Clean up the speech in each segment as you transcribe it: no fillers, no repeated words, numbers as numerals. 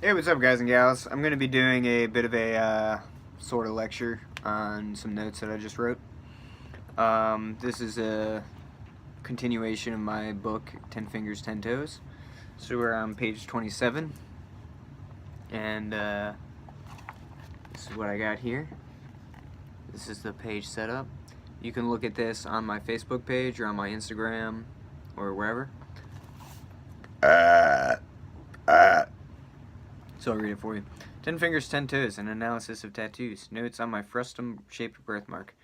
Hey, what's up, guys and gals? I'm going to be doing a bit of a sort of lecture on some notes that I just wrote. This is a continuation of my book, 10 Fingers, 10 Toes. So we're on page 27, and this is what I got here. This is the page setup. You can look at this on my Facebook page or on my Instagram or wherever. So I'll read it for you. 10 Fingers, 10 Toes, an analysis of tattoos. Notes on my frustum-shaped birthmark.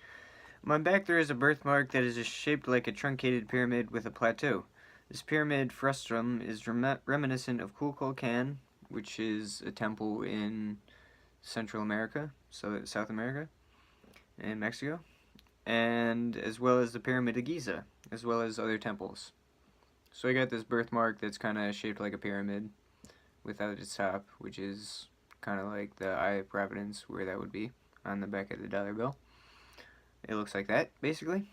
On my back there is a birthmark that is shaped like a truncated pyramid with a plateau. This pyramid frustum is reminiscent of Kukulkan, which is a temple in Central America, South America, and Mexico, and as well as the Pyramid of Giza, as well as other temples. So I got this birthmark that's kind of shaped like a pyramid without its top, which is kind of like the Eye of Providence, where that would be on the back of the dollar bill. It looks like that, basically.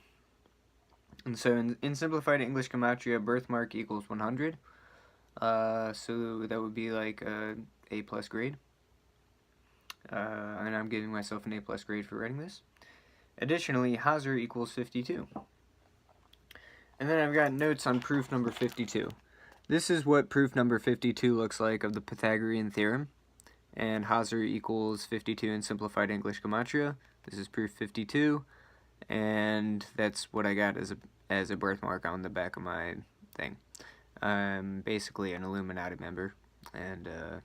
And so in simplified English gematria, birthmark equals 100. So that would be like a A+ grade. And I'm giving myself an A+ grade for writing this. Additionally, Haaser equals 52. And then I've got notes on proof number 52. This is what proof number 52 looks like of the Pythagorean theorem. And Haaser equals 52 in simplified English gematria. This is proof 52. And that's what I got as a birthmark on the back of my thing. I'm basically an Illuminati member and a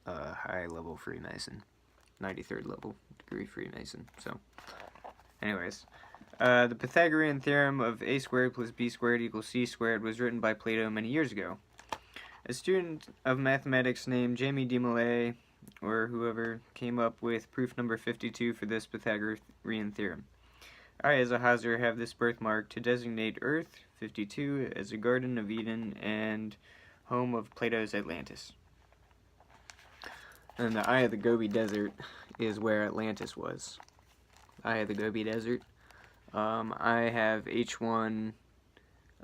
high-level Freemason. 93rd level degree Freemason. So, anyways. The Pythagorean theorem of a squared plus b squared equals c squared was written by Plato many years ago. A student of mathematics named Jamie de Molay, or whoever, came up with proof number 52 for this Pythagorean theorem. I, as a Haaser, have this birthmark to designate Earth, 52, as a Garden of Eden and home of Plato's Atlantis. And the Eye of the Gobi Desert is where Atlantis was. Eye of the Gobi Desert. I have H1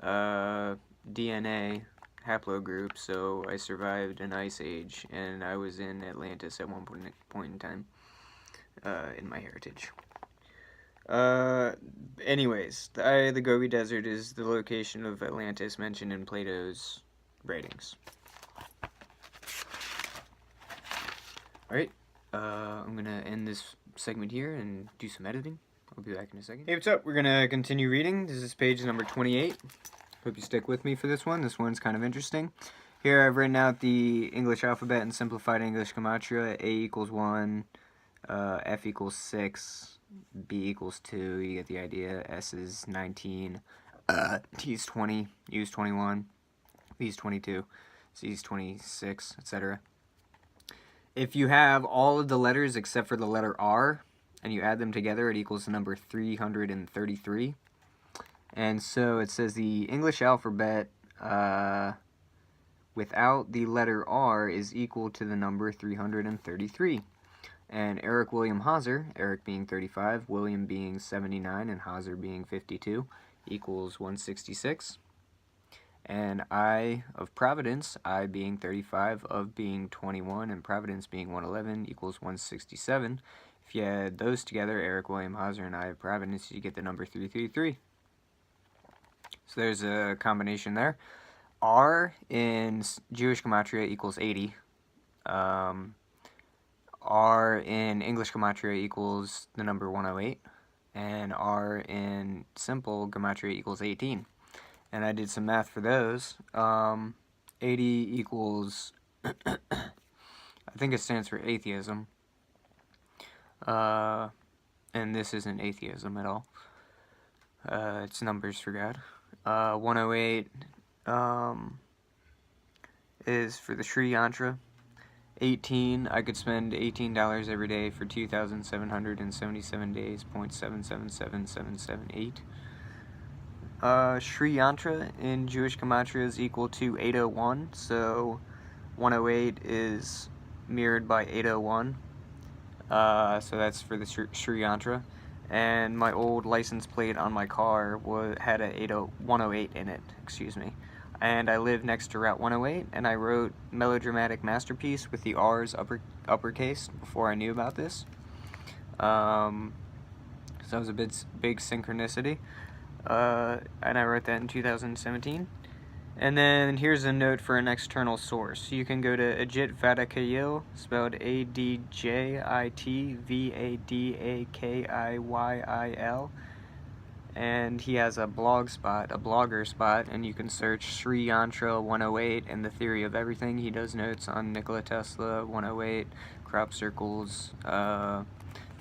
DNA haplogroup, so I survived an ice age, and I was in Atlantis at one point in time in my heritage. Anyways, the Eye of the Gobi Desert is the location of Atlantis mentioned in Plato's writings. Alright, I'm gonna end this segment here and do some editing. I'll be back in a second. Hey, what's up? We're gonna continue reading. This is page number 28. Hope you stick with me for this one. This one's kind of interesting. Here I've written out the English alphabet in simplified English gematria. A equals 1, F equals 6, B equals 2. You get the idea. S is 19, T is 20, U is 21, V is 22, C is 26, etc. If you have all of the letters except for the letter R, and you add them together, it equals the number 333. And so it says the English alphabet without the letter R is equal to the number 333. And Eric William Haaser, Eric being 35, William being 79, and Haaser being 52, equals 166. And I of Providence, I being 35, of being 21, and Providence being 111, equals 167. If you add those together, Eric William Haaser and I of Providence, you get the number 333. So there's a combination there. R in Jewish gematria equals 80. R in English gematria equals the number 108. And R in simple gematria equals 18. And I did some math for those. 80 equals, I think it stands for atheism. And this isn't atheism at all. It's numbers for God. 108 is for the Sri Yantra. 18, I could spend $18 every day for 2,777 days, 0.777778. Sri Yantra in Jewish gematria is equal to 801, so 108 is mirrored by 801. So that's for the Sri Yantra. And my old license plate on my car had a 108 in it, excuse me. and I live next to Route 108, and I wrote melodramatic masterpiece with the R's uppercase before I knew about this. So that was a big synchronicity, and I wrote that in 2017. And then here's a note for an external source. You can go to Ajit Vadakayil, spelled ADJIT and he has a blogger spot, and you can search Sri Yantra 108 and the Theory of Everything. He does notes on Nikola Tesla, 108, crop circles,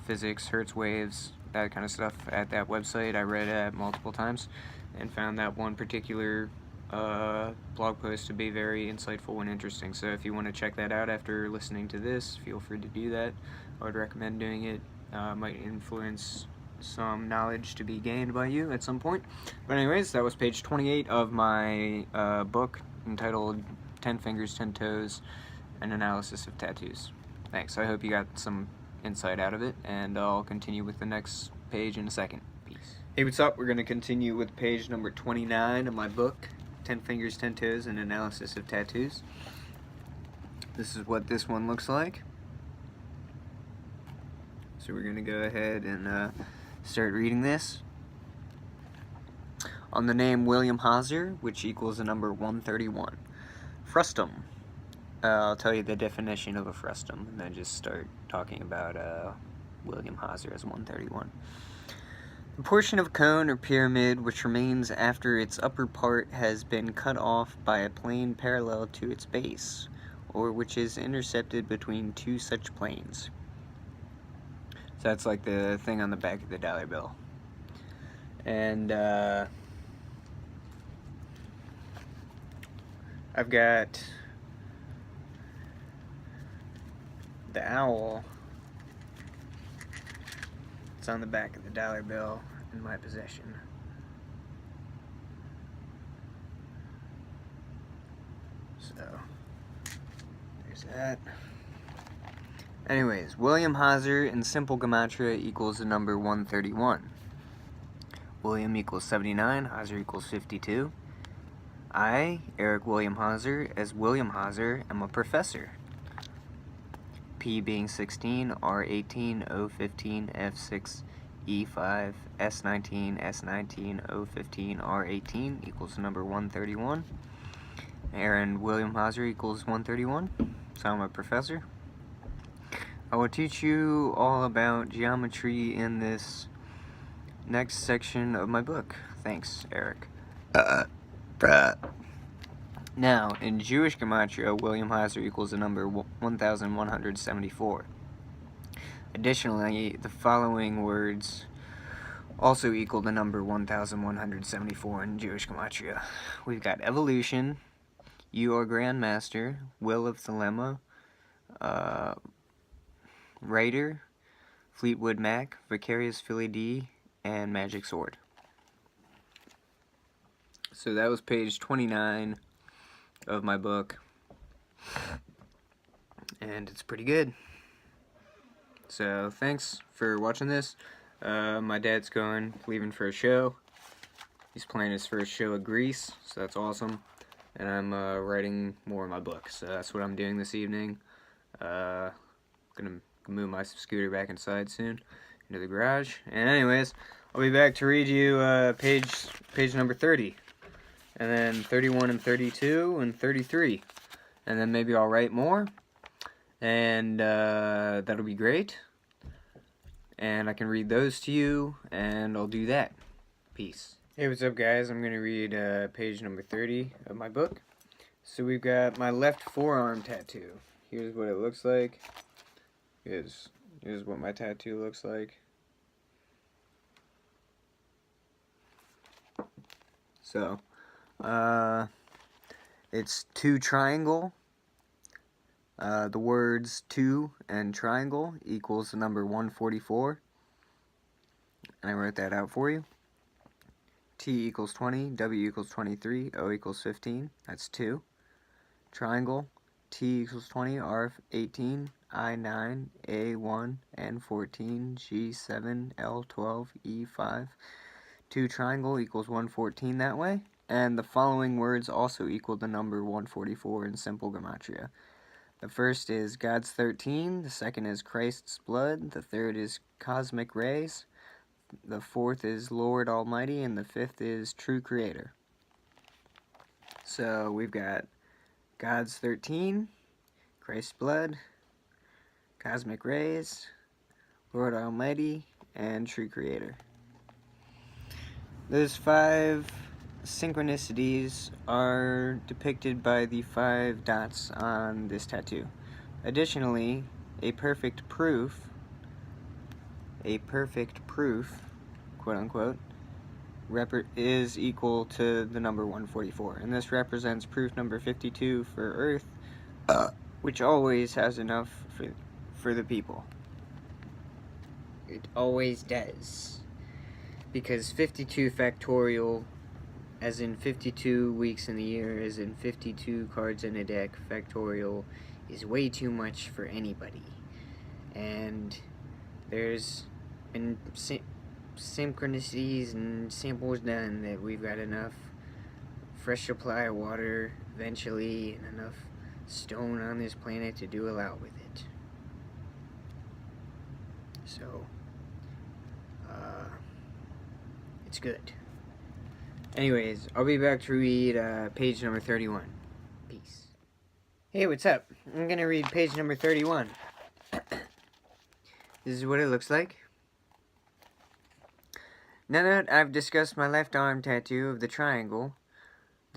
physics, Hertz waves, that kind of stuff at that website. I read it multiple times and found that one particular blog post to be very insightful and interesting. So if you want to check that out after listening to this, feel free to do that. I would recommend doing it. Might influence some knowledge to be gained by you at some point. But anyways, that was page 28 of my book entitled 10 Fingers, 10 Toes, An Analysis of Tattoos. Thanks. I hope you got some insight out of it, and I'll continue with the next page in a second. Peace. Hey, what's up? We're going to continue with page number 29 of my book, 10 Fingers, 10 Toes, An Analysis of Tattoos. This is what this one looks like. So we're going to go ahead and start reading this. On the name William Haaser, which equals the number 131. Frustum. I'll tell you the definition of a frustum, and then just start talking about William Haaser as 131. The portion of cone or pyramid which remains after its upper part has been cut off by a plane parallel to its base, or which is intercepted between two such planes. So that's like the thing on the back of the dollar bill. And I've got the owl. It's on the back of the dollar bill in my possession. So there's that. Anyways, William Haaser in simple gematria equals the number 131. William equals 79, Haaser equals 52. I, Eric William Haaser, as William Haaser, am a professor. P being 16, R 18, O 15, F 6, E 5, S 19, S 19, O 15, R 18 equals the number 131. Aaron William Haaser equals 131, so I'm a professor. I will teach you all about geometry in this next section of my book. Thanks, Eric. Now, in Jewish gematria, William Haaser equals the number 1174. Additionally, the following words also equal the number 1174 in Jewish gematria. We've got evolution, you are grandmaster, will of thelema, writer, Fleetwood Mac, vicarious Philly D, and magic sword. So that was page 29 of my book, and it's pretty good. So thanks for watching this. My dad's leaving for a show. He's playing his first show at Greece, so that's awesome. And I'm writing more of my book, so that's what I'm doing this evening. Gonna move my scooter back inside soon into the garage. And anyways, I'll be back to read you page number 30. And then 31 and 32 and 33. And then maybe I'll write more. And that'll be great. And I can read those to you, and I'll do that. Peace. Hey, what's up, guys? I'm going to read page number 30 of my book. So we've got my left forearm tattoo. Here's what it looks like. Here's what my tattoo looks like. So, it's two triangle. The words two and triangle equals the number 144. And I wrote that out for you. T equals 20, W equals 23, O equals 15. That's 2. Triangle, T equals 20, R 18, I 9, A 1, N 14, G 7, L 12, E 5. 2 triangle equals 114 that way. And the following words also equal the number 144 in simple gematria. The first is God's 13, the second is Christ's blood, the third is cosmic rays, the fourth is Lord Almighty, and the fifth is True Creator. So we've got God's 13, Christ's blood, cosmic rays, Lord Almighty, and True Creator. Those 5 synchronicities are depicted by the 5 dots on this tattoo. Additionally, a perfect proof, quote unquote, is equal to the number 144, and this represents proof number 52 for Earth, which always has enough for the people. It always does. Because 52 factorial, as in 52 weeks in the year, as in 52 cards in a deck, factorial is way too much for anybody. And there's been synchronicities and samples done that we've got enough fresh supply of water eventually and enough stone on this planet to do a lot with it. So, it's good. Anyways, I'll be back to read page number 31. Peace. Hey, what's up? I'm gonna read page number 31. This is what it looks like. Now that I've discussed my left arm tattoo of the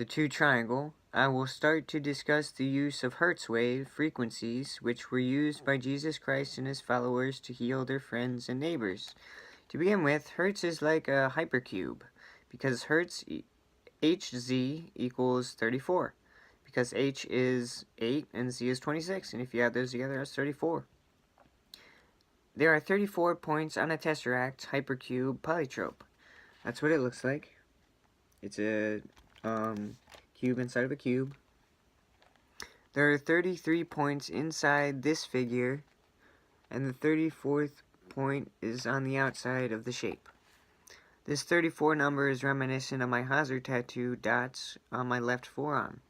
two triangle, I will start to discuss the use of Hertz wave frequencies which were used by Jesus Christ and his followers to heal their friends and neighbors. To begin with, Hertz is like a hypercube, because Hertz Hz equals 34, because H is 8 and Z is 26, and if you add those together, that's 34. There are 34 points on a tesseract hypercube polytrope. That's what it looks like. It's a cube inside of a cube. There are 33 points inside this figure, and the 34th point is on the outside of the shape. This 34 number is reminiscent of my Haaser tattoo dots on my left forearm.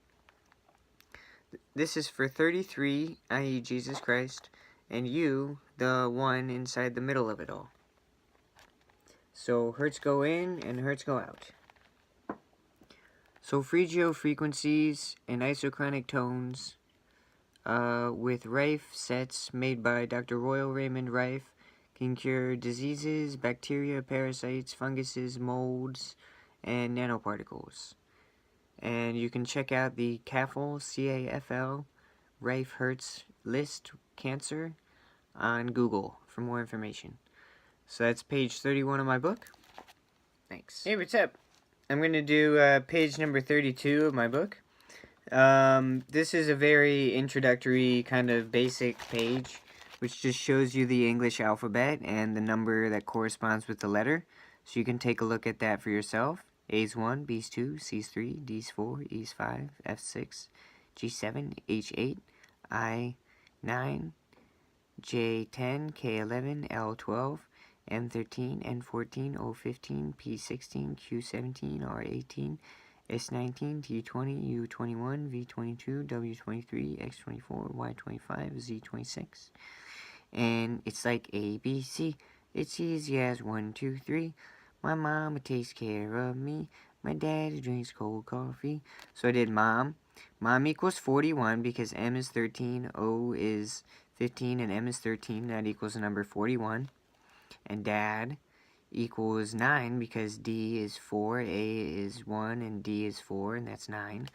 This is for 33, i.e. Jesus Christ, and you, the one inside the middle of it all. So Hertz go in and Hertz go out. Solfeggio frequencies and isochronic tones with Rife sets made by Dr. Royal Raymond Rife can cure diseases, bacteria, parasites, funguses, molds, and nanoparticles. And you can check out the CAFL, C-A-F-L, Rife Hertz list cancer on Google for more information. So that's page 31 of my book. Thanks. Hey, what's up? I'm going to do page number 32 of my book. This is a very introductory kind of basic page, which just shows you the English alphabet and the number that corresponds with the letter. So you can take a look at that for yourself. A's 1, B's 2, C's 3, D's 4, E's 5, F's 6, G's 7, H 8, I 9, J 10, K 11, L 12, M 13, N 14, O 15, P 16, Q 17, R 18, S 19, T 20, U 21, V 22, W 23, X 24, Y 25, Z 26. And it's like A, B, C. It's easy as 1, 2, 3. My mama takes care of me. My daddy drinks cold coffee. So I did mom. Mom equals 41 because M is 13, O is 15, and M is 13. That equals the number 41. And dad equals 9 because D is 4, A is 1, and D is 4, and that's 9.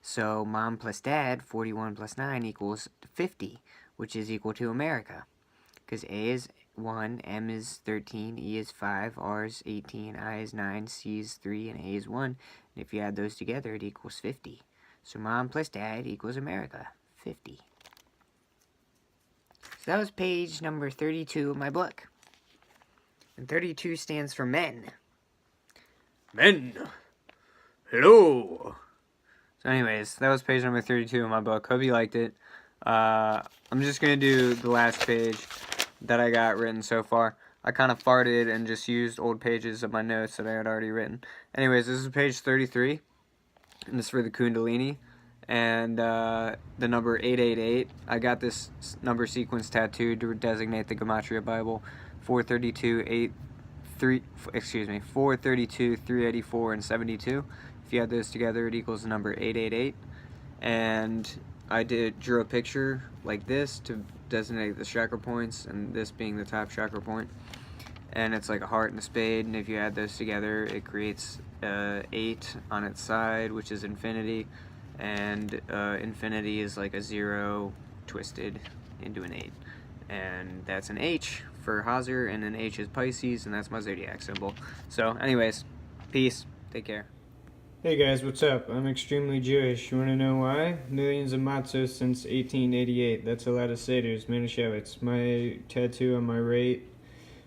So mom plus dad, 41 plus 9 equals 50, which is equal to America. Because A is 1, M is 13, E is 5, R is 18, I is 9, C is 3, and A is 1. And if you add those together, it equals 50. So mom plus dad equals America, 50. So that was page number 32 of my book. And 32 stands for men. Men! Hello! So anyways, that was page number 32 of my book. Hope you liked it. I'm just going to do the last page that I got written so far. I kind of farted and just used old pages of my notes that I had already written. Anyways, this is page 33. and this is for the Kundalini. And the number 888. I got this number sequence tattooed to designate the Gematria Bible. 432, 384, and 72. If you add those together, it equals the number 888. And I drew a picture like this to designate the chakra points, and this being the top chakra point. And it's like a heart and a spade, and if you add those together, it creates 8 on its side, which is infinity. And infinity is like a 0 twisted into an 8. And that's an H for Haaser, and an H is Pisces, and that's my zodiac symbol. So anyways, peace, take care. Hey guys, what's up? I'm extremely Jewish. You wanna know why? Millions of matzos since 1888. That's a lot of seders, Manischewitz. My tattoo on my right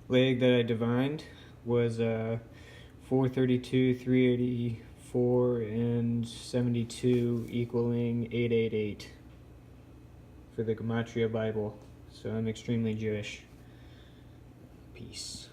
leg that I divined was 432, 384, and 72 equaling 888 for the Gematria Bible. So I'm extremely Jewish. Peace.